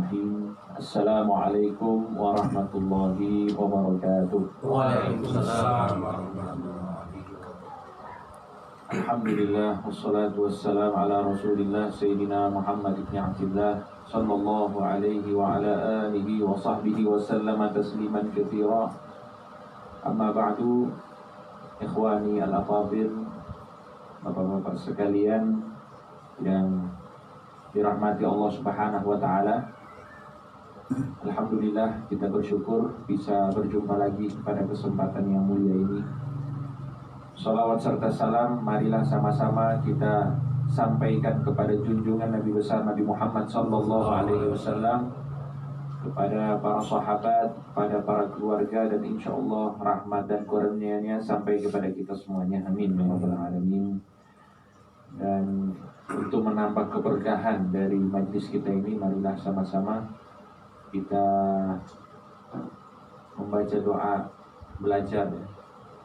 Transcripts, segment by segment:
Bismillahirrahmanirrahim. Assalamualaikum warahmatullahi wabarakatuh. Waalaikumsalam warahmatullahi wabarakatuh. Alhamdulillah wassalatu wassalamu ala Rasulillah Sayyidina Muhammad ibn Abdillah sallallahu alaihi wa ala alihi wa sahbihi wa sallama tasliman katsira. Amma ba'du, ikhwani al-afadil, bapak-bapak sekalian yang dirahmati Allah Subhanahu wa taala. Alhamdulillah, kita bersyukur bisa berjumpa lagi pada kesempatan yang mulia ini. Salawat serta salam marilah sama-sama kita sampaikan kepada junjungan Nabi besar Nabi Muhammad sallallahu alaihi wasallam, kepada para sahabat, kepada para keluarga, dan insyaallah rahmat dan karunia-Nya sampai kepada kita semuanya. Amin ya rabbal alamin. Dan untuk menambah keberkahan dari majlis kita ini, marilah sama-sama kita membaca doa, belajar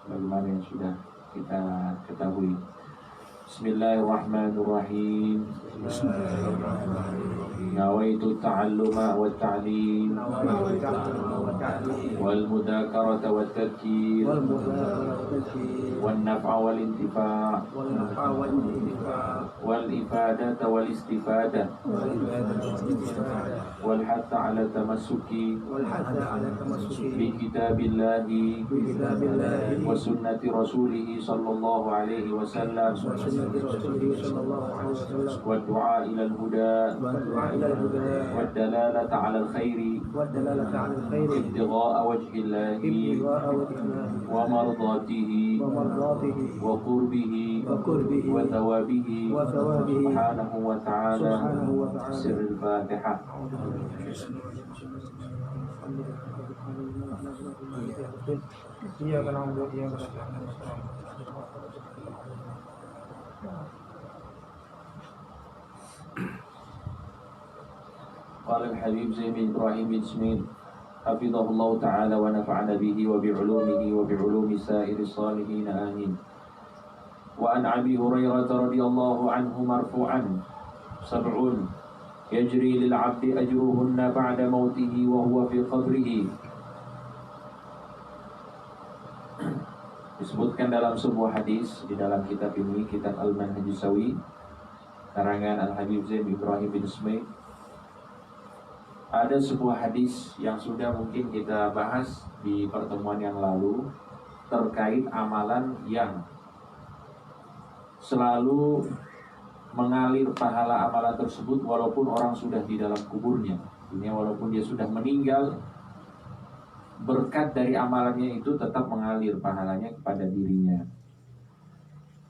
bagaimana yang sudah kita ketahui. Bismillahirrahmanirrahim. Nawaitu ta'alluma wa ta'lim wal mudzakarata wa tadhkir wal naf'a wal intifa' wal ifadata wal istifadah wal hatta ala tamassuki bi kitabillahi wa sunnati rasulih sallallahu alaihi wasallam wa du'a ila al-huda wa dalalata ala al-khairi ibtigha'a wajhillahi wa mardatihi wa qurbihi wa thawabihi subhanahu wa ta'ala. Sirrul Fatihah. قال الحبيب زين بن إبراهيم بن سمين حفظه الله تعالى ونفعنا به وبعلومه وبعلوم سائر الصالحين آمين. وعن أبي هريرة رضي الله عنه مرفوعا: 7 يجري للعبد أجرهن بعد موته وهو في قبره. Disebutkan dalam sebuah hadis di dalam kitab ini, kitab Al-Manhajus Sawi karangan Al-Habib Zain bin Ibrahim bin Ismail. Ada sebuah hadis yang sudah mungkin kita bahas di pertemuan yang lalu terkait amalan yang selalu mengalir pahala amalan tersebut walaupun orang sudah di dalam kuburnya. Ini walaupun dia sudah meninggal, berkat dari amalannya itu tetap mengalir pahalanya kepada dirinya.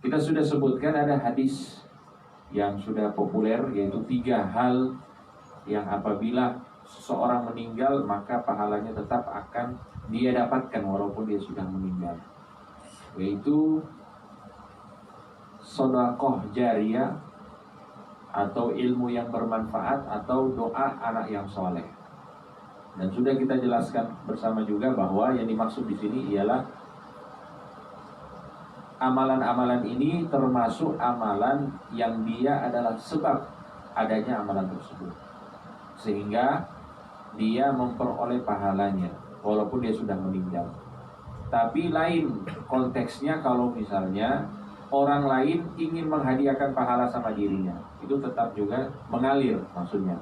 Kita sudah sebutkan ada hadis yang sudah populer, yaitu 3 hal yang apabila seseorang meninggal maka pahalanya tetap akan dia dapatkan walaupun dia sudah meninggal, yaitu sedekah jariyah atau ilmu yang bermanfaat atau doa anak yang soleh. Dan sudah kita jelaskan bersama juga bahwa yang dimaksud di sini ialah amalan-amalan ini termasuk amalan yang dia adalah sebab adanya amalan tersebut, sehingga dia memperoleh pahalanya walaupun dia sudah meninggal. Tapi lain konteksnya kalau misalnya orang lain ingin menghadiahkan pahala sama dirinya, itu tetap juga mengalir maksudnya.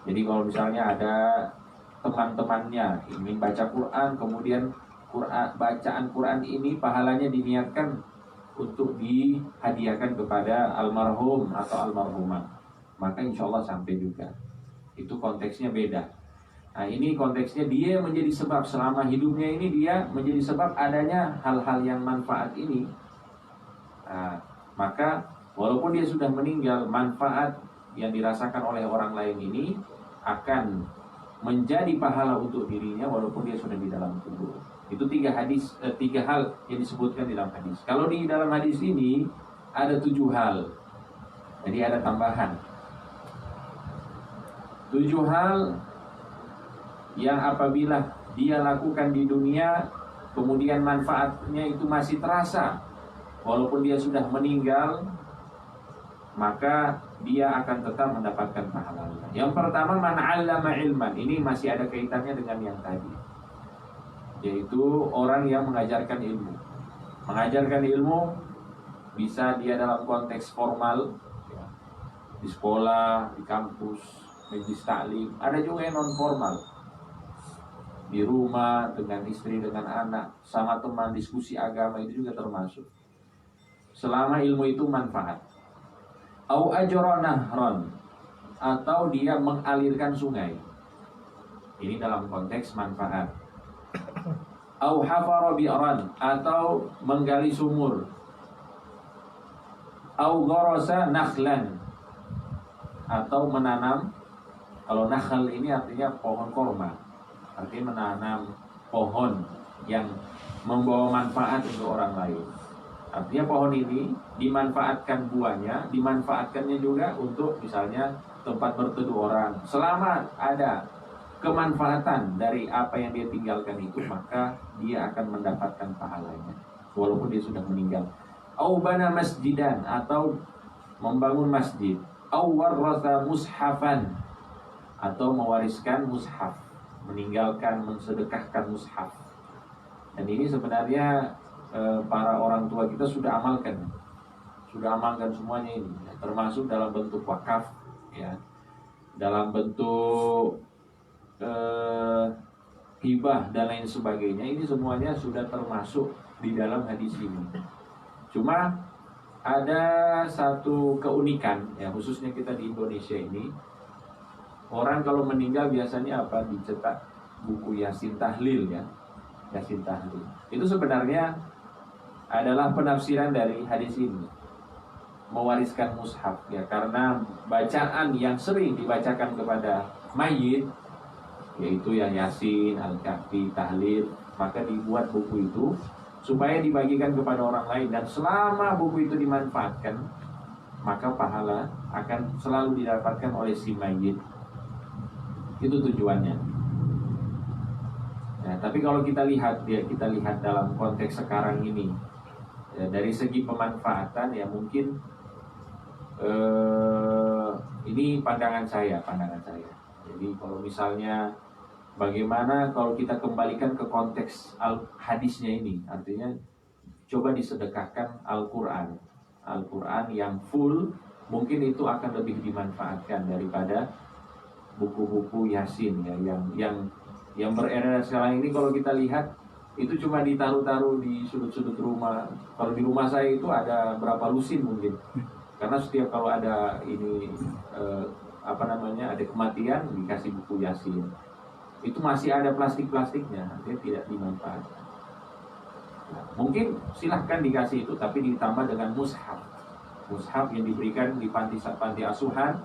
Jadi kalau misalnya ada teman-temannya ingin baca Quran, kemudian bacaan Quran ini pahalanya diniatkan untuk dihadiahkan kepada almarhum atau almarhumah, maka insya Allah sampai juga. Itu konteksnya beda. Nah, ini konteksnya dia menjadi sebab selama hidupnya ini, dia menjadi sebab adanya hal-hal yang manfaat ini. Nah, maka walaupun dia sudah meninggal, manfaat yang dirasakan oleh orang lain ini akan menjadi pahala untuk dirinya walaupun dia sudah di dalam kubur. Itu 3 hal yang disebutkan di dalam hadis. Kalau di dalam hadis ini ada 7 hal. Jadi ada tambahan 7 hal yang apabila dia lakukan di dunia, kemudian manfaatnya itu masih terasa walaupun dia sudah meninggal, maka dia akan tetap mendapatkan pahalanya. Yang pertama, man 'allama ilman. Ini masih ada kaitannya dengan yang tadi, yaitu orang yang mengajarkan ilmu. Mengajarkan ilmu bisa dia dalam konteks formal, ya, di sekolah, di kampus, majelis taklim. Ada juga yang non formal, di rumah dengan istri, dengan anak, sama teman, diskusi agama, itu juga termasuk, selama ilmu itu manfaat. Au ajra nahran, atau dia mengalirkan sungai. Ini dalam konteks manfaat. Au hafara bi'ran, atau menggali sumur. Au gharasa nakhlan, atau menanam. Kalau nakhl ini artinya pohon korma, artinya menanam pohon yang membawa manfaat untuk orang lain. Artinya pohon ini dimanfaatkan buahnya, dimanfaatkannya juga untuk misalnya tempat berteduh orang. Selama ada kemanfaatan dari apa yang dia tinggalkan itu, maka dia akan mendapatkan pahalanya walaupun dia sudah meninggal. Au bana masjidan, atau membangun masjid. Au warratha mushafan, atau mewariskan mushaf, meninggalkan, mensedekahkan mushaf. Dan ini sebenarnya para orang tua kita sudah amalkan semuanya ini, termasuk dalam bentuk wakaf, ya, dalam bentuk hibah dan lain sebagainya. Ini semuanya sudah termasuk di dalam hadis ini. Cuma ada satu keunikan, ya, khususnya kita di Indonesia ini, orang kalau meninggal biasanya apa, dicetak buku Yasin Tahlil, ya, Yasin Tahlil. Itu sebenarnya adalah penafsiran dari hadis ini, mewariskan mushaf, ya, karena bacaan yang sering dibacakan kepada mayit, yaitu yang Yasin, Al-Kahfi, Tahlil, maka dibuat buku itu supaya dibagikan kepada orang lain. Dan selama buku itu dimanfaatkan, maka pahala akan selalu didapatkan oleh si mayit. Itu tujuannya. Nah, tapi kalau kita lihat, ya, kita lihat dalam konteks sekarang ini, ya, dari segi pemanfaatan, ya, mungkin ini pandangan saya. Jadi kalau misalnya bagaimana kalau kita kembalikan ke konteks hadisnya ini, artinya coba disedekahkan Al-Quran yang full, mungkin itu akan lebih dimanfaatkan daripada buku-buku Yasin, ya, yang beredar sekarang ini. Kalau kita lihat itu cuma ditaruh-taruh di sudut-sudut rumah. Kalau di rumah saya itu ada berapa lusin mungkin, karena setiap kalau ada ini ada kematian dikasih buku Yasin. Itu masih ada plastik-plastiknya, artinya tidak dimanfaatkan. Nah, mungkin silahkan dikasih itu, tapi ditambah dengan mushaf yang diberikan di panti asuhan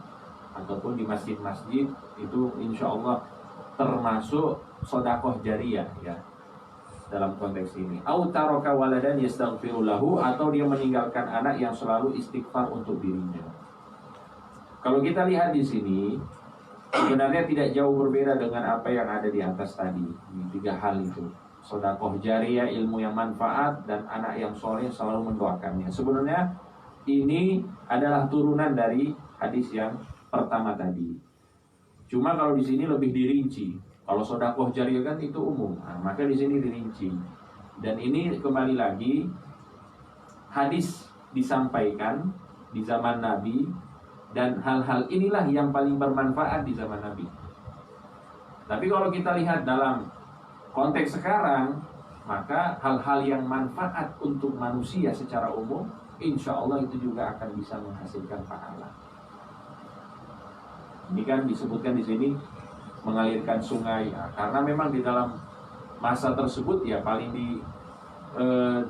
ataupun di masjid-masjid. Itu insya Allah termasuk sodakoh jariyah, ya, dalam konteks ini. Au taraka waladan yastaghfiru lahu, atau dia meninggalkan anak yang selalu istighfar untuk dirinya. Kalau kita lihat di sini, sebenarnya tidak jauh berbeda dengan apa yang ada di atas tadi. Ini 3 hal itu: sedekah jariyah, ilmu yang manfaat, dan anak yang soleh selalu mendoakannya. Sebenarnya ini adalah turunan dari hadis yang pertama tadi. Cuma kalau di sini lebih dirinci. Kalau sedekah jariyah kan itu umum, nah, maka di sini dirinci. Dan ini kembali lagi, hadis disampaikan di zaman Nabi, dan hal-hal inilah yang paling bermanfaat di zaman Nabi. Tapi kalau kita lihat dalam konteks sekarang, maka hal-hal yang manfaat untuk manusia secara umum, insya Allah itu juga akan bisa menghasilkan pahala. Ini kan disebutkan di sini mengalirkan sungai, ya, karena memang di dalam masa tersebut, ya, paling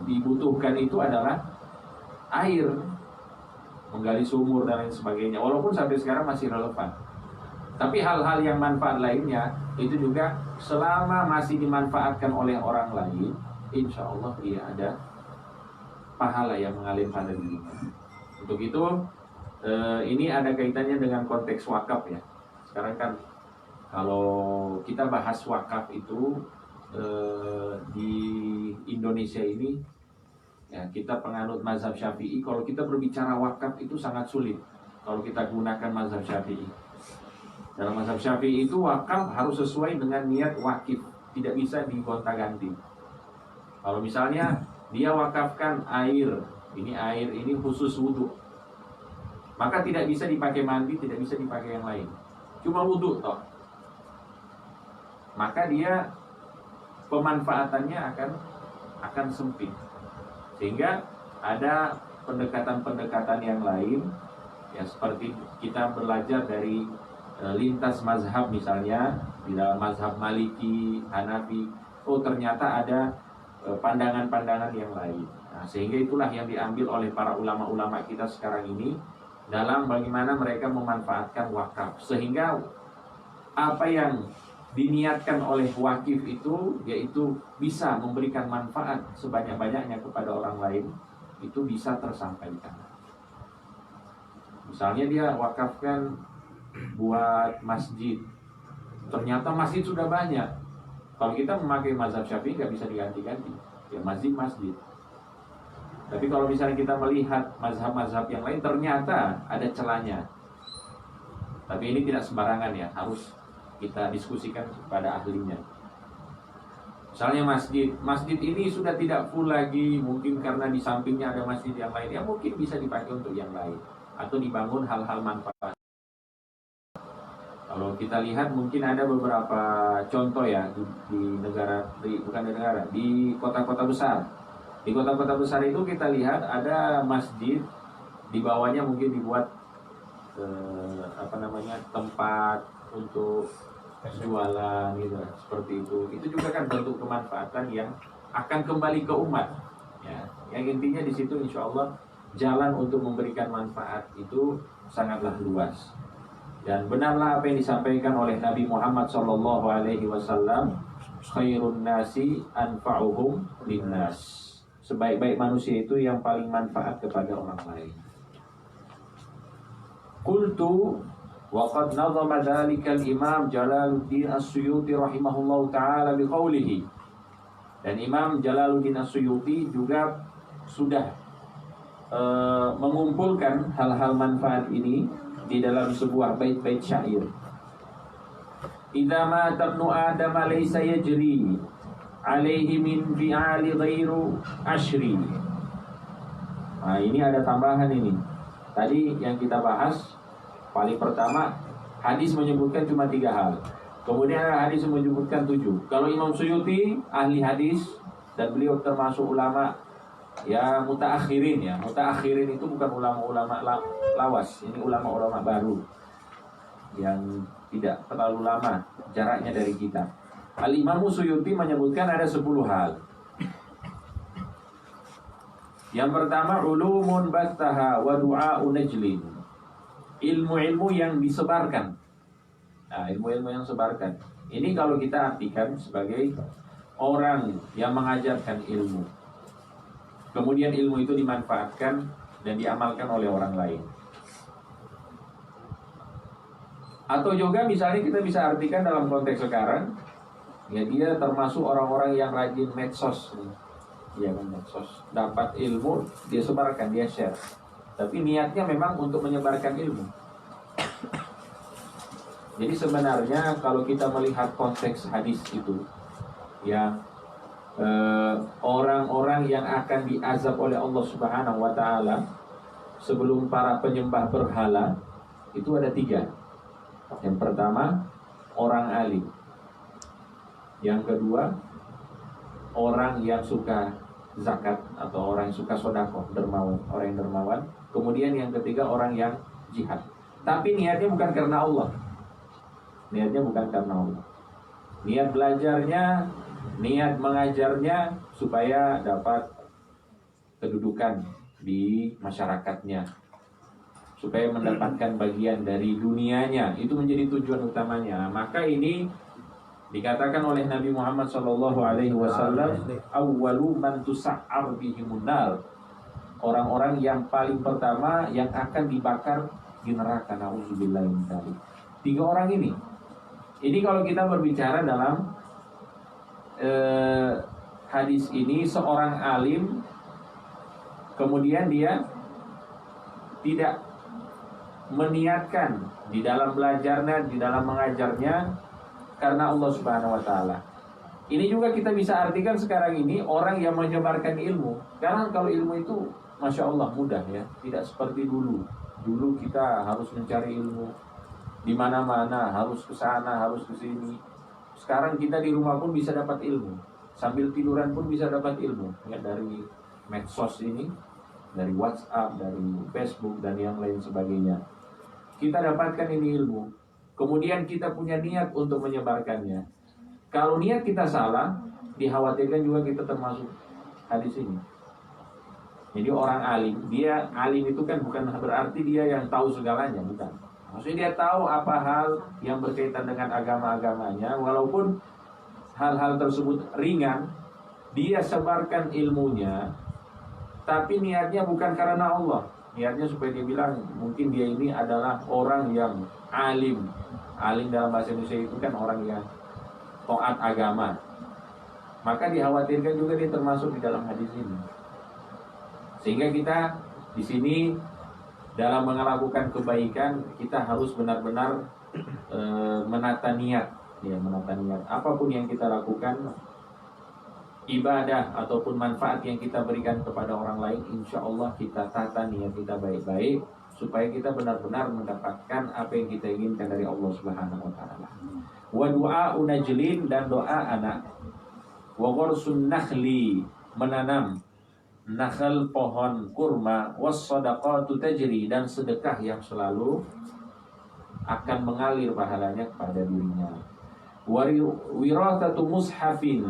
dibutuhkan itu adalah air, menggali sumur dan lain sebagainya. Walaupun sampai sekarang masih relevan, tapi hal-hal yang manfaat lainnya itu juga selama masih dimanfaatkan oleh orang lain, insya Allah dia ada pahala yang mengalir pada dirinya. Untuk itu ini ada kaitannya dengan konteks wakaf, ya. Sekarang kan kalau kita bahas wakaf itu di Indonesia ini, ya, kita penganut mazhab Syafi'i, kalau kita berbicara wakaf itu sangat sulit. kalau kita gunakan mazhab Syafi'i. Dalam mazhab Syafi'i itu wakaf harus sesuai dengan niat wakif, tidak bisa digonta-ganti. Kalau misalnya dia wakafkan air ini khusus wudhu, maka tidak bisa dipakai mandi, tidak bisa dipakai yang lain, cuma wudhu toh. Maka dia pemanfaatannya akan sempit, sehingga ada pendekatan-pendekatan yang lain, ya seperti kita belajar dari lintas mazhab, misalnya di dalam mazhab Maliki, Hanafi, oh ternyata ada pandangan-pandangan yang lain. Nah, sehingga itulah yang diambil oleh para ulama-ulama kita sekarang ini dalam bagaimana mereka memanfaatkan wakaf, sehingga apa yang diniatkan oleh wakif itu, yaitu bisa memberikan manfaat sebanyak-banyaknya kepada orang lain, itu bisa tersampaikan. Misalnya dia wakafkan buat masjid, ternyata masjid sudah banyak. Kalau kita memakai mazhab Syafi'i nggak bisa diganti-ganti, ya masjid. Tapi kalau misalnya kita melihat mazhab-mazhab yang lain, ternyata ada celahnya. Tapi ini tidak sembarangan ya, harus kita diskusikan kepada ahlinya. Misalnya masjid ini sudah tidak full lagi, mungkin karena di sampingnya ada masjid yang lain, ya mungkin bisa dipakai untuk yang lain, atau dibangun hal-hal manfaat. Kalau kita lihat mungkin ada beberapa contoh ya di kota-kota besar. Di kota-kota besar itu kita lihat ada masjid, di bawahnya mungkin dibuat tempat untuk jualan gitu, seperti itu. Itu juga kan bentuk kemanfaatan yang akan kembali ke umat. Ya, yang intinya di situ insya Allah jalan untuk memberikan manfaat itu sangatlah luas. Dan benarlah apa yang disampaikan oleh Nabi Muhammad SAW, khairun nasi anfa'uhum linnas. Sebaik-baik manusia itu yang paling manfaat kepada orang lain. Qultu wa qad nazama dzalika al-Imam Jalaluddin As-Suyuti rahimahullahu taala biqaulihi. Dan Imam Jalaluddin As-Suyuti juga sudah mengumpulkan hal-hal manfaat ini di dalam sebuah bait-bait syair. Idza mata ibnu Adam laysa yajri alaihi min fi'ali ghairu ashri. Nah, ini ada tambahan ini. Tadi yang kita bahas paling pertama, hadis menyebutkan cuma 3 hal. Kemudian ada hadis yang menyebutkan 7. Kalau Imam Suyuti ahli hadis dan beliau termasuk ulama ya mutaakhirin ya. Mutaakhirin itu bukan ulama-ulama lawas, ini ulama-ulama baru yang tidak terlalu lama jaraknya dari kita. Al-Imam Suyuti menyebutkan ada 10 hal. Yang pertama, ulumun battaha wa du'a'u najlin. Ilmu-ilmu yang disebarkan. Nah, ilmu-ilmu yang disebarkan. Ini kalau kita artikan sebagai orang yang mengajarkan ilmu. Kemudian ilmu itu dimanfaatkan dan diamalkan oleh orang lain. Atau juga misalnya kita bisa artikan dalam konteks sekarang, ya dia termasuk orang-orang yang rajin medsos. Ya kan, medsos. Dapat ilmu, dia sebarkan, dia share. Tapi niatnya memang untuk menyebarkan ilmu. Jadi sebenarnya kalau kita melihat konteks hadis itu, ya orang-orang yang akan diazab oleh Allah Subhanahu wa taala sebelum para penyembah berhala itu ada 3. Yang pertama, orang alim. Yang kedua, orang yang suka zakat atau orang yang suka sedekah, dermawan, orang yang dermawan. Kemudian yang ketiga, orang yang jihad. Tapi niatnya bukan karena Allah. Niatnya bukan karena Allah. Niat belajarnya, niat mengajarnya supaya dapat kedudukan di masyarakatnya, supaya mendapatkan bagian dari dunianya. Itu menjadi tujuan utamanya. Maka ini dikatakan oleh Nabi Muhammad SAW, awwalu man tusa'ar bihimun nar. Orang-orang yang paling pertama yang akan dibakar di neraka. Nauzubillahi min dzalik. 3 orang ini. Ini kalau kita berbicara dalam hadis ini, seorang alim kemudian dia tidak meniatkan di dalam belajarnya, di dalam mengajarnya karena Allah Subhanahu wa taala. Ini juga kita bisa artikan sekarang ini orang yang menyebarkan ilmu. Karena kalau ilmu itu Masya Allah mudah ya, tidak seperti dulu. Dulu kita harus mencari ilmu di mana-mana, harus ke sana, harus ke sini. Sekarang kita di rumah pun bisa dapat ilmu. Sambil tiduran pun bisa dapat ilmu ya, dari medsos ini, dari WhatsApp, dari Facebook dan yang lain sebagainya. Kita dapatkan ini ilmu. Kemudian kita punya niat untuk menyebarkannya. Kalau niat kita salah, dikhawatirkan juga kita termasuk hadis ini. Jadi orang alim, dia alim itu kan bukan berarti dia yang tahu segalanya, bukan. Maksudnya dia tahu apa hal yang berkaitan dengan agama-agamanya, walaupun hal-hal tersebut ringan, dia sebarkan ilmunya, tapi niatnya bukan karena Allah. Niatnya supaya dia bilang, mungkin dia ini adalah orang yang alim. Alim dalam bahasa Indonesia itu kan orang yang taat agama. Maka dikhawatirkan juga dia termasuk di dalam hadis ini. Sehingga kita di sini dalam melakukan kebaikan kita harus benar-benar menata niat, ya, menata niat. Apapun yang kita lakukan, ibadah ataupun manfaat yang kita berikan kepada orang lain, insya Allah kita tata niat kita baik-baik supaya kita benar-benar mendapatkan apa yang kita inginkan dari Allah Subhanahu wa taala. Wa du'a'u najlin, dan doa anak. Wa ghursun nakhli, menanam nakhl pohon kurma. Was sadaqatu tajri, dan sedekah yang selalu akan mengalir pahalanya kepada dirinya. Wirathatu mushafin,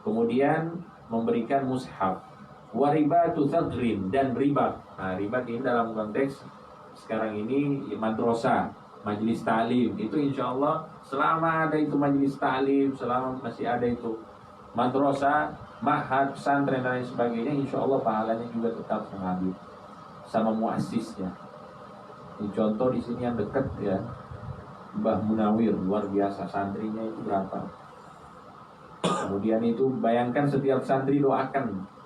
kemudian memberikan mushaf. Waribatu thagrin, dan ribat. Nah, ribat ini dalam konteks sekarang ini madrasah, majelis ta'lim. Itu insya Allah selama ada itu majelis ta'lim, selama masih ada itu madrasah, ma'had, pesantren dan lain sebagainya, insya Allah pahalanya juga tetap mengalir sama muassisnya. Ini contoh di sini yang dekat ya, Mbah Munawir, luar biasa, santrinya itu berapa. Kemudian itu bayangkan setiap santri doakan.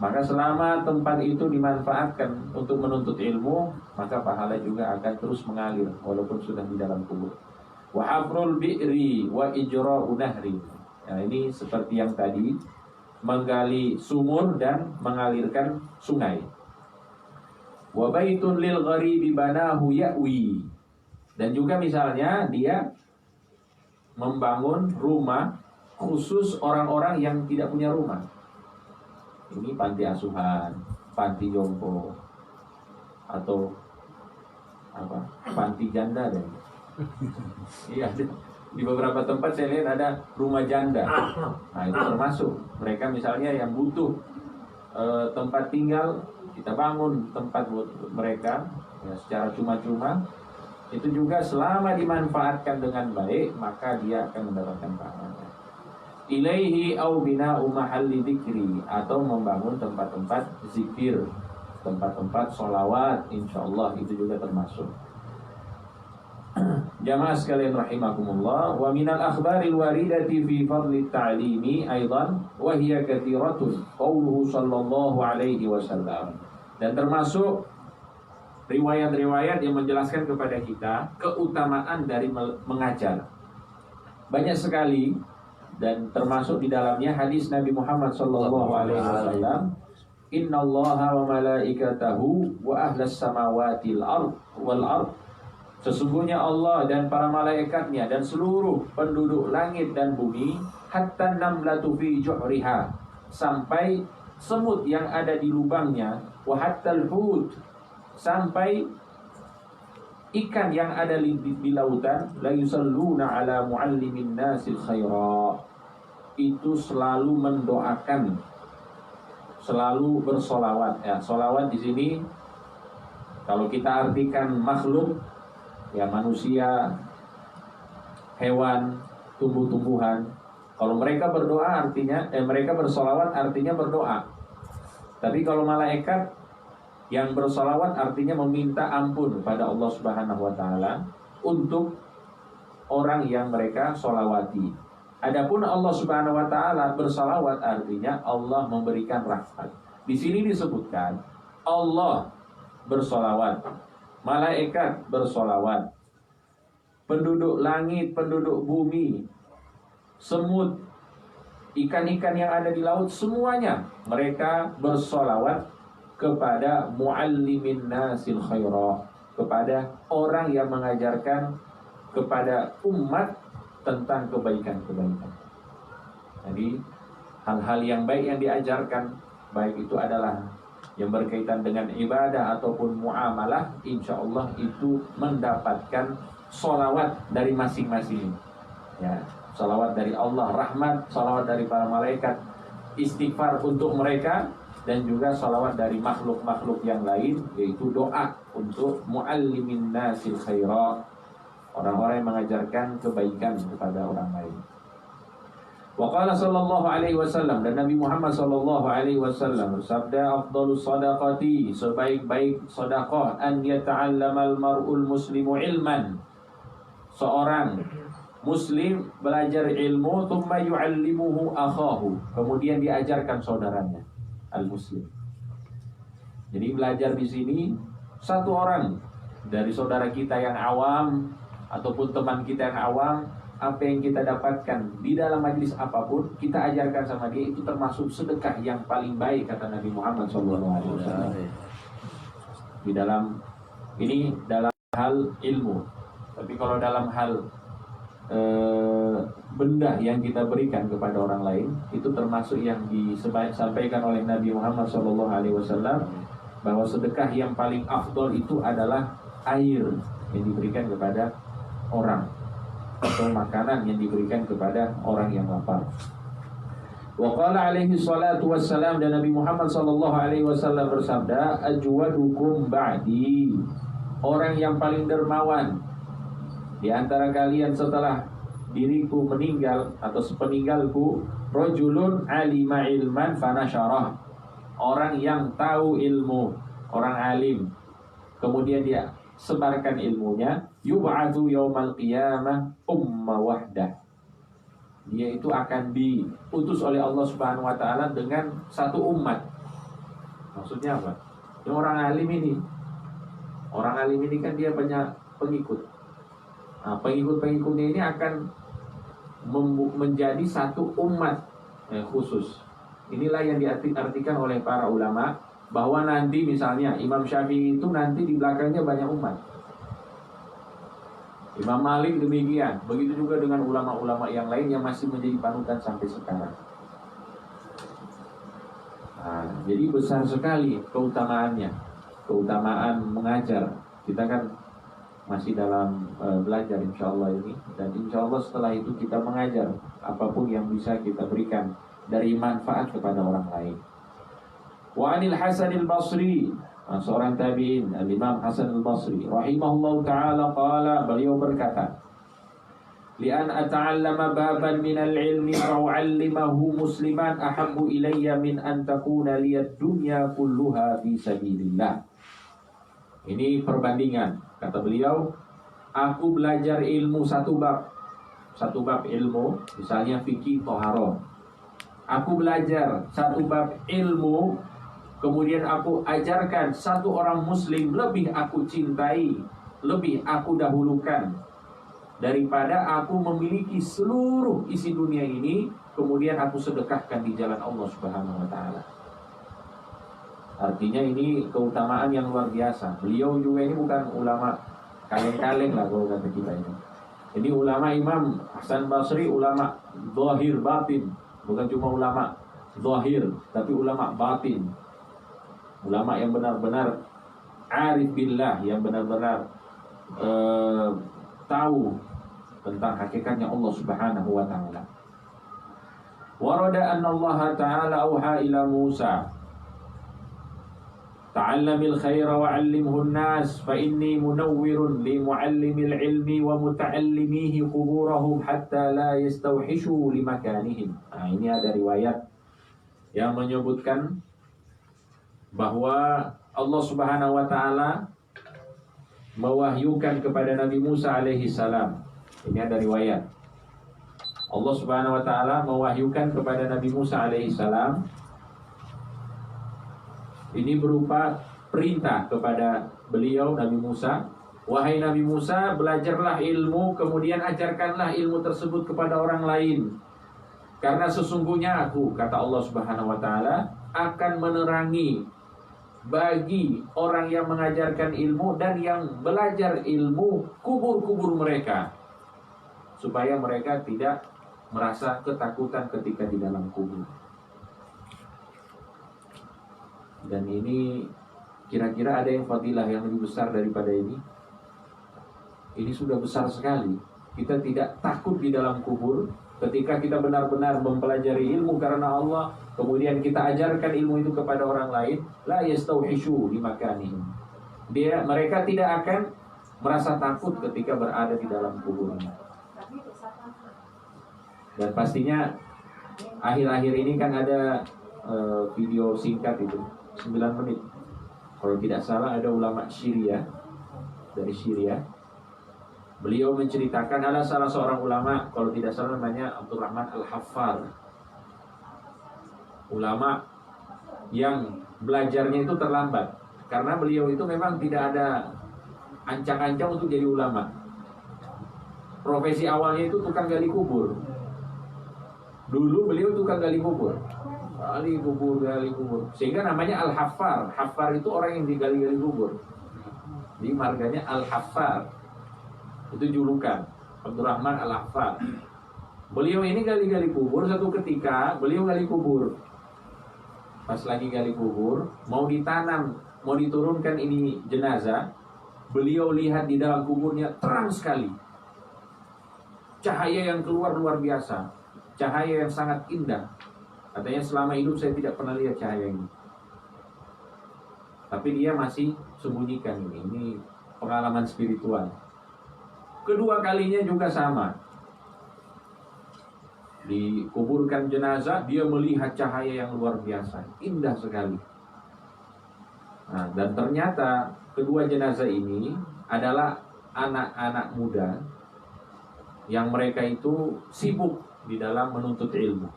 Maka selama tempat itu dimanfaatkan untuk menuntut ilmu, maka pahala juga akan terus mengalir walaupun sudah di dalam kubur. Wa hafrul bi'ri wa ijra'u nahri. Nah, ini seperti yang tadi, menggali sumur dan mengalirkan sungai. Wa baitun lil gharibi banahu ya'wi. Dan juga misalnya dia membangun rumah khusus orang-orang yang tidak punya rumah. Ini panti asuhan, panti jompo, atau apa, panti janda deh. Iya, di beberapa tempat saya lihat ada rumah janda. Nah, itu termasuk mereka misalnya yang butuh tempat tinggal, kita bangun tempat buat mereka ya, secara cuma-cuma. Itu juga selama dimanfaatkan dengan baik, maka dia akan mendapatkan pahala. Ilaihi au bina'u mahalli dzikri, atau membangun tempat-tempat zikir, tempat-tempat sholawat, insyaallah itu juga termasuk. Jamaah sekalian rahimakumullah, wa minal akhbaril waridati fi fadli ta'limi aidan wa hiya katsiratun qauluhu sallallahu alaihi wasallam. Dan termasuk riwayat-riwayat yang menjelaskan kepada kita keutamaan dari mengajar. Banyak sekali, dan termasuk di dalamnya hadis Nabi Muhammad sallallahu alaihi wasallam, innallaha wa malaikatahu wa ahlas samawati wal ard. Sesungguhnya Allah dan para malaikatnya dan seluruh penduduk langit dan bumi, hatta namlatu fi juhriha, sampai semut yang ada di lubangnya, wa hattal hut, sampai ikan yang ada di lautan, la yusalluna ala muallimin nasil khaira, itu selalu mendoakan, selalu bersolawat. Ya, solawat di sini kalau kita artikan makhluk, ya manusia, hewan, tumbuh-tumbuhan. Kalau mereka berdoa artinya, mereka bersolawat artinya berdoa. Tapi kalau malaikat yang bersolawat artinya meminta ampun pada Allah Subhanahu wa taala untuk orang yang mereka solawati. Adapun Allah Subhanahu wa taala bersolawat artinya Allah memberikan rahmat. Di sini disebutkan Allah bersolawat, malaikat bersolawat, penduduk langit, penduduk bumi, semut, ikan-ikan yang ada di laut, semuanya mereka bersolawat kepada muallimin nasil khaira, kepada orang yang mengajarkan kepada umat tentang kebaikan-kebaikan. Jadi hal-hal yang baik yang diajarkan, baik itu adalah yang berkaitan dengan ibadah ataupun muamalah, insya Allah itu mendapatkan sholawat dari masing-masing. Ya, sholawat dari Allah, rahmat, sholawat dari para malaikat, istighfar untuk mereka, dan juga sholawat dari makhluk-makhluk yang lain, yaitu doa untuk muallimin nasil khaira, orang-orang yang mengajarkan kebaikan kepada orang lain. Wa qala sallallahu alaihi wasallam, dan Nabi Muhammad sallallahu alaihi wasallam bersabda, afdhalus sadaqati, sebaik-baik sedekah, an yata'allamal mar'ul muslimu ilman, seorang muslim belajar ilmu, thumma yu'allimuhu akhahu, kemudian diajarkan saudaranya al-muslim. Jadi belajar di sini satu orang dari saudara kita yang awam ataupun teman kita yang awam, apa yang kita dapatkan di dalam majlis apapun, kita ajarkan sama dia, itu termasuk sedekah yang paling baik, kata Nabi Muhammad SAW. Di dalam ini dalam hal ilmu. Tapi kalau dalam hal benda yang kita berikan kepada orang lain, itu termasuk yang disampaikan oleh Nabi Muhammad SAW, bahwa sedekah yang paling afdol itu adalah air yang diberikan kepada orang, atau makanan yang diberikan kepada orang yang lapar. Wa qala alaihi salatu wassalam, dan Nabi Muhammad sallallahu alaihi wasallam bersabda, ajwadukum ba'di, orang yang paling dermawan di antara kalian setelah diriku meninggal atau sepeninggalku, rajulun alima ilman fanasyarah, orang yang tahu ilmu, orang alim, kemudian dia sebarkan ilmunya, yub'atsu yaumal qiyamah umma wahdah, dia itu akan diutus oleh Allah Subhanahu wa taala dengan satu umat. Maksudnya apa? Ini orang alim ini. Orang alim ini kan dia banyak pengikut. Nah, pengikut-pengikutnya ini akan menjadi satu umat khusus. Inilah yang diartikan oleh para ulama, bahwa nanti misalnya Imam Syafi'i itu nanti di belakangnya banyak umat. Imam Malik demikian. Begitu juga dengan ulama-ulama yang lain yang masih menjadi panutan sampai sekarang. Nah, jadi besar sekali keutamaannya, keutamaan mengajar. Kita kan masih dalam belajar insya Allah ini, dan insya Allah setelah itu kita mengajar apapun yang bisa kita berikan dari manfaat kepada orang lain. Wa anil Hasan al-Basri, seorang tabi'in, al-Imam Hasan al-Basri rahimahullah ta'ala, qala, beliau berkata, li'an ata'allama baban minal ilmi fa'u'allimahu musliman ahabbu ilayya min an takuna liyad dunya kulluha fi sabilillah. Ini perbandingan, kata beliau, aku belajar ilmu satu bab ilmu, misalnya fikih toharoh, aku belajar satu bab ilmu, kemudian aku ajarkan satu orang muslim, lebih aku cintai, lebih aku dahulukan daripada aku memiliki seluruh isi dunia ini, kemudian aku sedekahkan di jalan Allah Subhanahu wa taala. Artinya ini keutamaan yang luar biasa. Beliau juga ini bukan ulama kaleng-kaleng lah kalau kata kita ini. Ini ulama Imam Hasan Basri, ulama zahir batin, bukan cuma ulama zahir, tapi ulama batin. Ulama yang benar-benar arif billah, yang benar-benar tahu tentang hakikatnya Allah Subhanahu wa taala. Warada anna Allah taala auha ila Musa, ta'allamil khaira wa'allimhu an-nas fa inni munawwirun li muallimil ilmi wa muta'allimihi quburahum hatta la yastawhishu li makanihim. Nah, ini ada riwayat yang menyebutkan bahwa Allah Subhanahu wa taala mewahyukan kepada Nabi Musa alaihi salam. Ini ada riwayat. Allah Subhanahu wa taala mewahyukan kepada Nabi Musa alaihi salam. Ini berupa perintah kepada beliau Nabi Musa, wahai Nabi Musa, belajarlah ilmu, kemudian ajarkanlah ilmu tersebut kepada orang lain. Karena sesungguhnya aku, kata Allah Subhanahu wa taala, akan menerangi bagi orang yang mengajarkan ilmu dan yang belajar ilmu kubur-kubur mereka, supaya mereka tidak merasa ketakutan ketika di dalam kubur. Dan ini kira-kira ada yang fadilah yang lebih besar daripada ini? Ini sudah besar sekali. Kita tidak takut di dalam kubur ketika kita benar-benar mempelajari ilmu karena Allah, kemudian kita ajarkan ilmu itu kepada orang lain. La yastauhishu di makanihim. Mereka tidak akan merasa takut ketika berada di dalam kuburnya. Dan pastinya akhir-akhir ini kan ada video singkat itu 9 menit. Kalau tidak salah ada ulama Syria, dari Syria. Beliau menceritakan, ada salah seorang ulama, kalau tidak salah namanya Abdurrahman Al-Haffar, ulama yang belajarnya itu terlambat, karena beliau itu memang tidak ada ancang-ancang untuk jadi ulama. Profesi awalnya itu tukang gali kubur. Dulu beliau tukang gali kubur, gali kubur, sehingga namanya Al-Haffar. Haffar itu orang yang digali-gali kubur. Di marganya Al-Haffar. Itu julukan Abdurrahman Al-Haffar. Beliau ini gali-gali kubur. Satu ketika beliau gali kubur, pas lagi gali kubur, mau ditanam, mau diturunkan ini jenazah, beliau lihat di dalam kuburnya terang sekali, cahaya yang keluar luar biasa, cahaya yang sangat indah. Katanya selama hidup saya tidak pernah lihat cahaya ini. Tapi dia masih sembunyikan ini. Ini pengalaman spiritual. Kedua kalinya juga sama. Dikuburkan jenazah, dia melihat cahaya yang luar biasa, indah sekali. Nah, dan ternyata kedua jenazah ini adalah anak-anak muda yang mereka itu sibuk di dalam menuntut ilmu.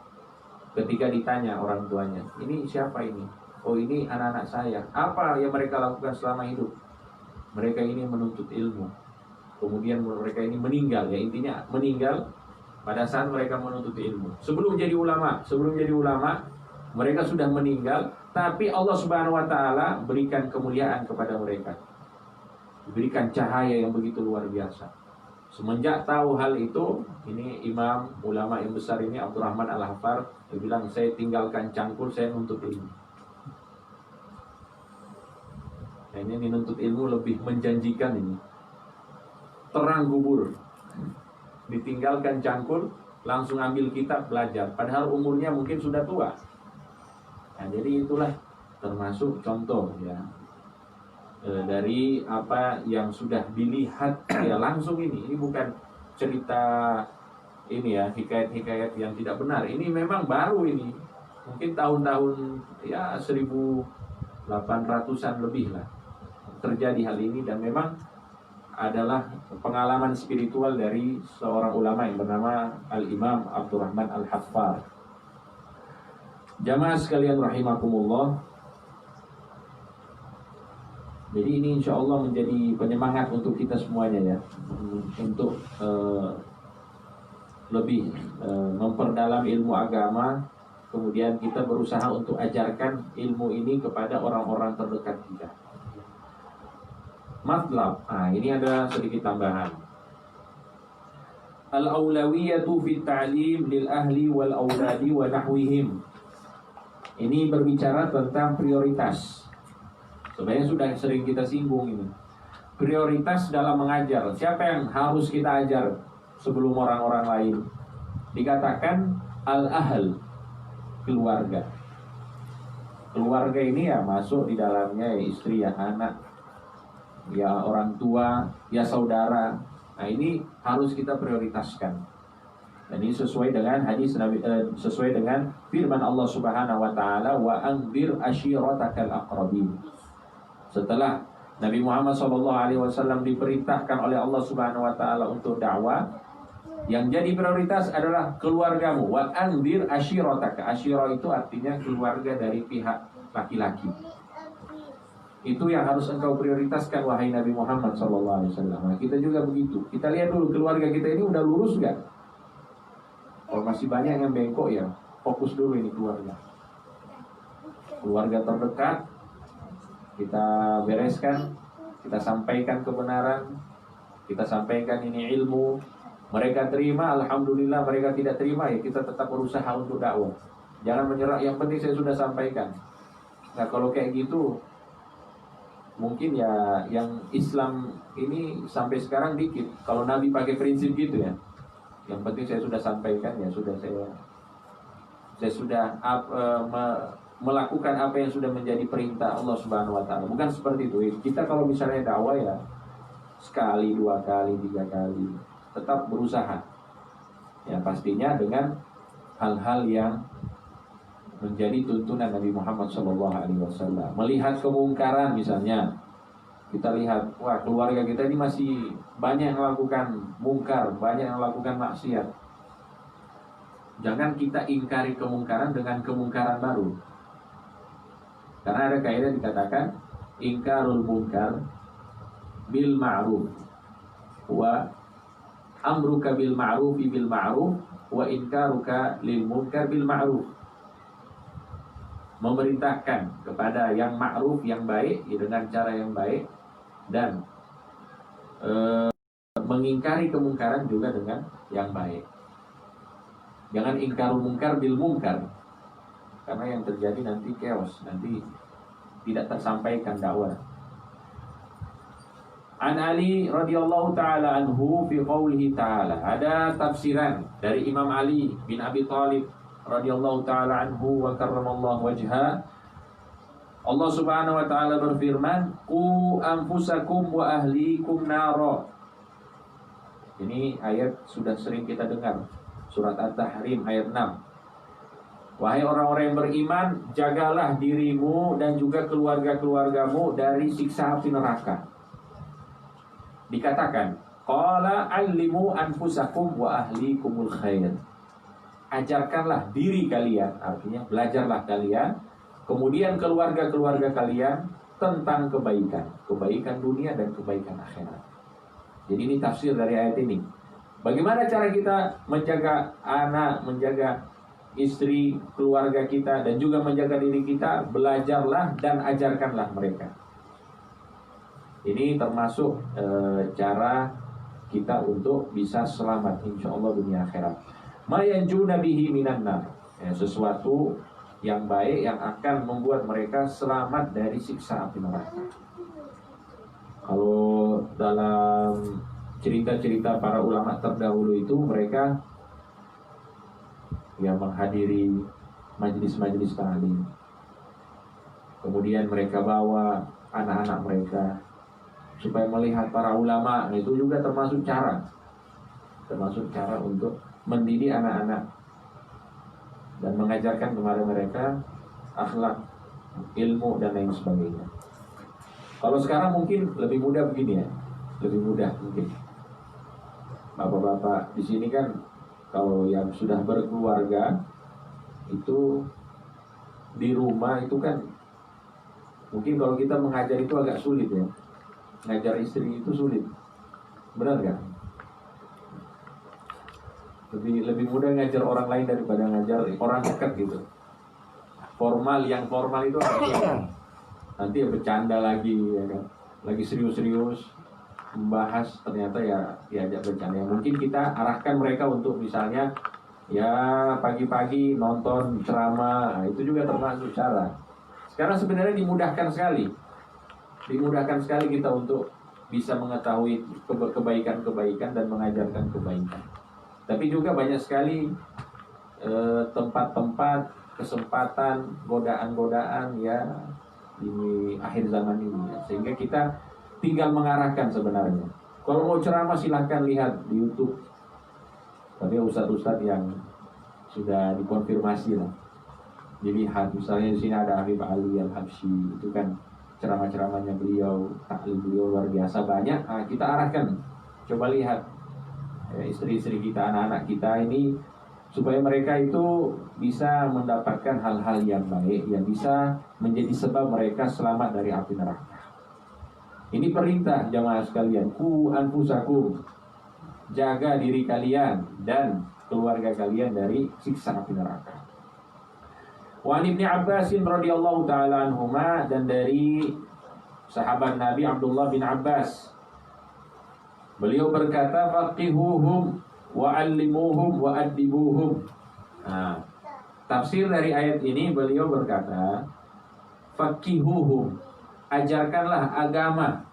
Ketika ditanya orang tuanya, ini siapa ini? Oh, ini anak-anak saya. Apa yang mereka lakukan selama hidup? Mereka ini menuntut ilmu. Kemudian mereka ini meninggal, ya intinya meninggal pada saat mereka menuntut ilmu. Sebelum jadi ulama, mereka sudah meninggal, tapi Allah Subhanahu wa taala berikan kemuliaan kepada mereka. Diberikan cahaya yang begitu luar biasa. Semenjak tahu hal itu, ini imam ulama yang besar ini Abdurrahman Al-Haffar, dia bilang, saya tinggalkan cangkul, saya nuntut ilmu. Nah, ini nuntut ilmu lebih menjanjikan ini. Terang kubur, ditinggalkan cangkul, langsung ambil kitab belajar, padahal umurnya mungkin sudah tua. Nah, jadi itulah termasuk contoh ya dari apa yang sudah dilihat ya langsung ini bukan cerita ini ya, hikayat-hikayat yang tidak benar. Ini memang baru ini, mungkin tahun-tahun ya 1800-an lebih lah terjadi hal ini, dan memang adalah pengalaman spiritual dari seorang ulama yang bernama Al-Imam Abdurrahman Al-Haffar. Jamaah sekalian rahimakumullah. Jadi ini insya Allah menjadi penyemangat untuk kita semuanya ya, untuk lebih memperdalam ilmu agama. Kemudian kita berusaha untuk ajarkan ilmu ini kepada orang-orang terdekat kita. Matlab, ini ada sedikit tambahan. Al-awlawiyatu fi ta'lim lil ahli wal awladi wa nahwihim. Ini berbicara tentang prioritas. Sebenarnya sudah sering kita singgung ini. Prioritas dalam mengajar. Siapa yang harus kita ajar sebelum orang-orang lain? Dikatakan al-ahl, keluarga. Keluarga ini ya masuk di dalamnya ya istri, ya anak, ya orang tua, ya saudara. Nah, ini harus kita prioritaskan. Dan ini sesuai dengan hadis Nabi, sesuai dengan firman Allah Subhanahu wa taala, wa anzir ashiratakal aqrabin. Setelah Nabi Muhammad SAW diperintahkan oleh Allah Subhanahu wa taala untuk dakwah, yang jadi prioritas adalah keluargamu. Wa anzir ashirataka. Ashirah itu artinya keluarga dari pihak laki-laki. Itu yang harus engkau prioritaskan wahai Nabi Muhammad SAW. Nah, kita juga begitu. Kita lihat dulu keluarga kita ini udah lurus nggak? Kalau masih banyak yang bengkok ya, fokus dulu ini keluarga. Keluarga terdekat kita bereskan, kita sampaikan kebenaran, kita sampaikan ini ilmu. Mereka terima, alhamdulillah. Mereka tidak terima, ya kita tetap berusaha untuk dakwah. Jangan menyerah, yang penting saya sudah sampaikan. Nah, kalau kayak gitu mungkin ya yang Islam ini sampai sekarang dikit. Kalau Nabi pakai prinsip gitu ya, yang penting saya sudah sampaikan, ya sudah, saya sudah melakukan apa yang sudah menjadi perintah Allah Subhanahu Wa Taala. Bukan seperti itu. Kita kalau misalnya dakwah ya sekali, 2 kali, 3 kali, tetap berusaha. Ya pastinya dengan hal-hal yang menjadi tuntunan Nabi Muhammad SAW. Melihat kemungkaran misalnya, kita lihat, wah keluarga kita ini masih banyak yang melakukan mungkar, banyak yang melakukan maksiat. Jangan kita ingkari kemungkaran dengan kemungkaran baru. Karena ada kaidah dikatakan ingkarul munkar bil ma'ruf wa amruka bil ma'rufi bil ma'ruf wa inkaruka lil munkar bil ma'ruf. Memerintahkan kepada yang ma'ruf, yang baik, ya dengan cara yang baik, dan mengingkari kemungkaran juga dengan yang baik. Jangan ingkarul munkar bil munkar, karena yang terjadi nanti chaos, nanti tidak tersampaikan dakwah. An Ali radhiyallahu taala anhu fi qoulihi taala. Ada tafsiran dari Imam Ali bin Abi Thalib radhiyallahu taala anhu wa karramallahu wajha. Allah Subhanahu wa taala berfirman, "Qu anfusakum wa ahlikum nara." Ini ayat sudah sering kita dengar. Surat At-Tahrim ayat 6. Wahai orang-orang yang beriman, jagalah dirimu dan juga keluarga-keluargamu dari siksa api neraka. Dikatakan, qala allimu anfusakum wa ahlikumul khair. Ajarkanlah diri kalian, artinya belajarlah kalian, kemudian keluarga-keluarga kalian tentang kebaikan, kebaikan dunia dan kebaikan akhirat. Jadi ini tafsir dari ayat ini. Bagaimana cara kita menjaga anak, menjaga istri, keluarga kita, dan juga menjaga diri kita? Belajarlah dan ajarkanlah mereka. Ini termasuk cara kita untuk bisa selamat insyaallah dunia akhirat. Ma yanjuna bihi minan nar. Sesuatu yang baik yang akan membuat mereka selamat dari siksa api neraka. Kalau dalam cerita-cerita para ulama terdahulu itu, mereka yang menghadiri majelis-majelis ta'lim. Kemudian mereka bawa anak-anak mereka supaya melihat para ulama. Itu juga termasuk cara untuk mendidik anak-anak dan mengajarkan kepada mereka akhlak, ilmu dan lain sebagainya. Kalau sekarang mungkin lebih mudah begini ya, lebih mudah mungkin. Bapak-bapak di sini kan kalau yang sudah berkeluarga itu di rumah itu kan mungkin kalau kita mengajar itu agak sulit ya. Ngajar istri itu sulit. Benar kan? Lebih mudah ngajar orang lain daripada ngajar orang dekat gitu. Yang formal itu nanti ya bercanda lagi ya kan. Lagi serius-serius membahas, ternyata ya diajak bercanda. Mungkin kita arahkan mereka untuk misalnya ya pagi-pagi nonton ceramah. Nah, itu juga termasuk cara. Sekarang sebenarnya dimudahkan sekali kita untuk bisa mengetahui kebaikan-kebaikan dan mengajarkan kebaikan. Tapi juga banyak sekali tempat-tempat, kesempatan, godaan-godaan ya di akhir zaman ini. Sehingga kita tinggal mengarahkan sebenarnya. Kalau mau ceramah silahkan lihat di YouTube. Tapi ustadz-ustadz yang sudah dikonfirmasi lah. Dilihat, misalnya di sini ada Habib Ali Al-Habsyi, itu kan ceramah-ceramahnya beliau, taklim beliau luar biasa banyak. Nah, kita arahkan, coba lihat istri-istri kita, anak-anak kita ini, supaya mereka itu bisa mendapatkan hal-hal yang baik, yang bisa menjadi sebab mereka selamat dari api neraka. Ini perintah jamaah sekalian, ku anfusakum, jaga diri kalian dan keluarga kalian dari siksa api neraka. Wa an Ibnu Abbas radhiyallahu taala anhuma, dan dari sahabat Nabi Abdullah bin Abbas, beliau berkata, faqihuhum wa allimuhum wa addibuhum. Nah, tafsir dari ayat ini beliau berkata, faqihuhum, ajarkanlah agama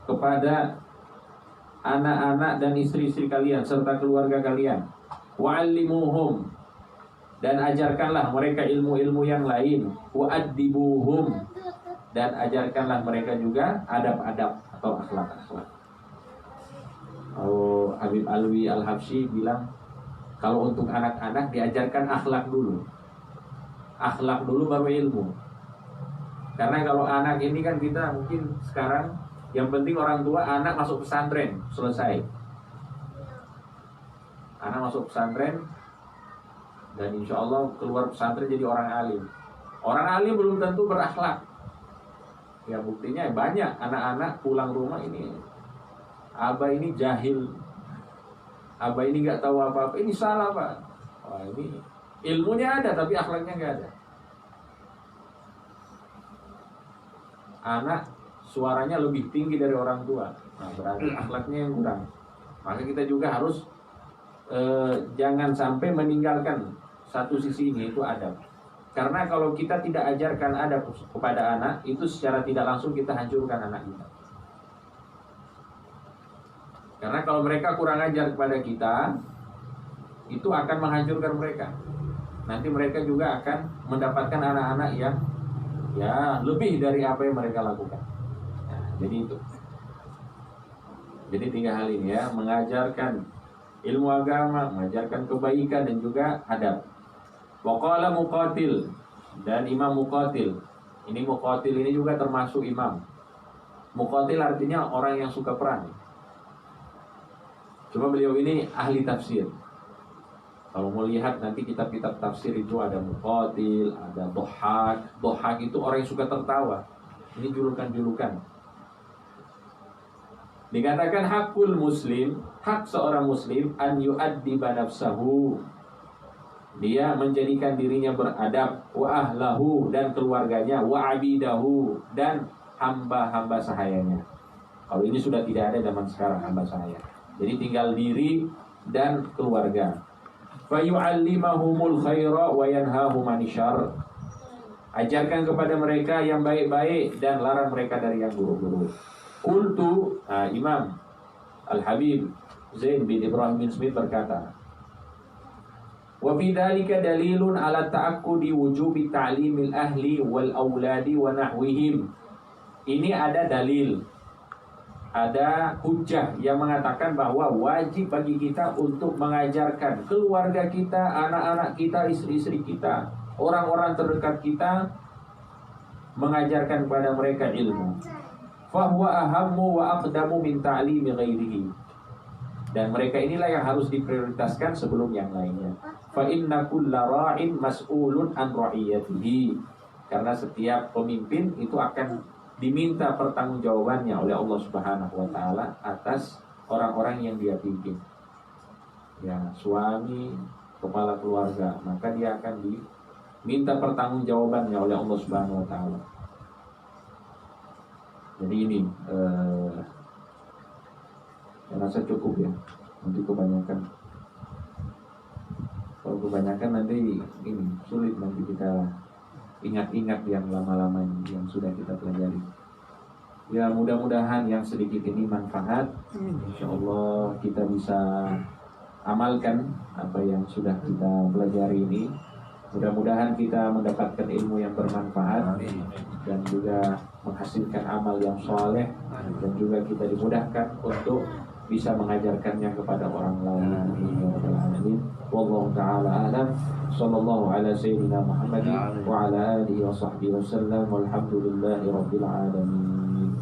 kepada anak-anak dan istri-istri kalian serta keluarga kalian. Wa allimuhum, dan ajarkanlah mereka ilmu-ilmu yang lain. Wa addibuhum, dan ajarkanlah mereka juga adab-adab atau akhlak-akhlak. Habib Alwi Al-Habsyi bilang, kalau untuk anak-anak diajarkan akhlak dulu. Akhlak dulu baru ilmu. Karena kalau anak ini kan kita mungkin sekarang yang penting orang tua anak masuk pesantren, selesai. Anak masuk pesantren dan insya Allah keluar pesantren jadi orang alim. Orang alim belum tentu berakhlak. Ya buktinya banyak anak-anak pulang rumah ini, abah ini jahil, abah ini nggak tahu apa-apa, ini salah pak. Wah, ini ilmunya ada tapi akhlaknya nggak ada. Anak suaranya lebih tinggi dari orang tua, nah berarti akhlaknya yang kurang. Maka kita juga harus jangan sampai meninggalkan satu sisi ini, itu adab. Karena kalau kita tidak ajarkan adab kepada anak, itu secara tidak langsung kita hancurkan anak kita. Karena kalau mereka kurang ajar kepada kita, itu akan menghancurkan mereka. Nanti mereka juga akan mendapatkan anak-anak yang ya lebih dari apa yang mereka lakukan. Nah, jadi itu. Jadi 3 hal ini ya, mengajarkan ilmu agama, mengajarkan kebaikan dan juga adab. Waqala Muqatil, dan Imam Muqatil. Ini Muqatil ini juga termasuk imam. Muqatil artinya orang yang suka perang. Cuma beliau ini ahli tafsir. Kalau mau lihat nanti kitab-kitab tafsir itu ada Muqatil, ada Dhahhak. Dhahhak itu orang yang suka tertawa. Ini julukan-julukan. Dikatakan hakul muslim, hak seorang muslim an yu'addiba nafsahu, dia menjadikan dirinya beradab, wa ahlahu, dan keluarganya, wa abidahu, dan hamba-hamba sahayanya. Kalau ini sudah tidak ada zaman sekarang hamba sahaya. Jadi tinggal diri dan keluarga. Fa yu'allimahumul khaira wa yanhahum 'anil syarr. Ajarkan kepada mereka yang baik-baik dan larang mereka dari yang buruk-buruk. Qultu, Imam Al-Habib Zain bin Ibrahim bin Smith berkata, wa fi dzalika dalilun ala ta'akkudi wujubi ta'limil ahli wal auladi wa nahwihim. Ini ada dalil, ada hujjah yang mengatakan bahwa wajib bagi kita untuk mengajarkan keluarga kita, anak-anak kita, istri-istri kita, orang-orang terdekat kita, mengajarkan kepada mereka ilmu. Fahuwa ahammu wa aqdamu min ta'limi ghairihi. Dan mereka inilah yang harus diprioritaskan sebelum yang lainnya. Fa inna kulla ra'in mas'ulun an ra'iyatihi. Karena setiap pemimpin itu akan diminta pertanggungjawabannya oleh Allah Subhanahu wa taala atas orang-orang yang dia pimpin. Ya, suami, kepala keluarga, maka dia akan diminta pertanggungjawabannya oleh Allah Subhanahu wa taala. Jadi ini saya rasa cukup ya. Nanti kebanyakan, kalau kebanyakan nanti ini sulit nanti kita ingat-ingat yang lama-lama ini yang sudah kita pelajari. Ya mudah-mudahan yang sedikit ini manfaat. InsyaAllah kita bisa amalkan apa yang sudah kita pelajari ini. Mudah-mudahan kita mendapatkan ilmu yang bermanfaat dan juga menghasilkan amal yang saleh, dan juga kita dimudahkan untuk bisa mengajarkannya kepada orang lain. Wallahu ta'ala a'lam. Sallallahu ala sayyidina Muhammadin wa ala alihi wa sahbihi wa sallam. Walhamdulillahi rabbil alamin.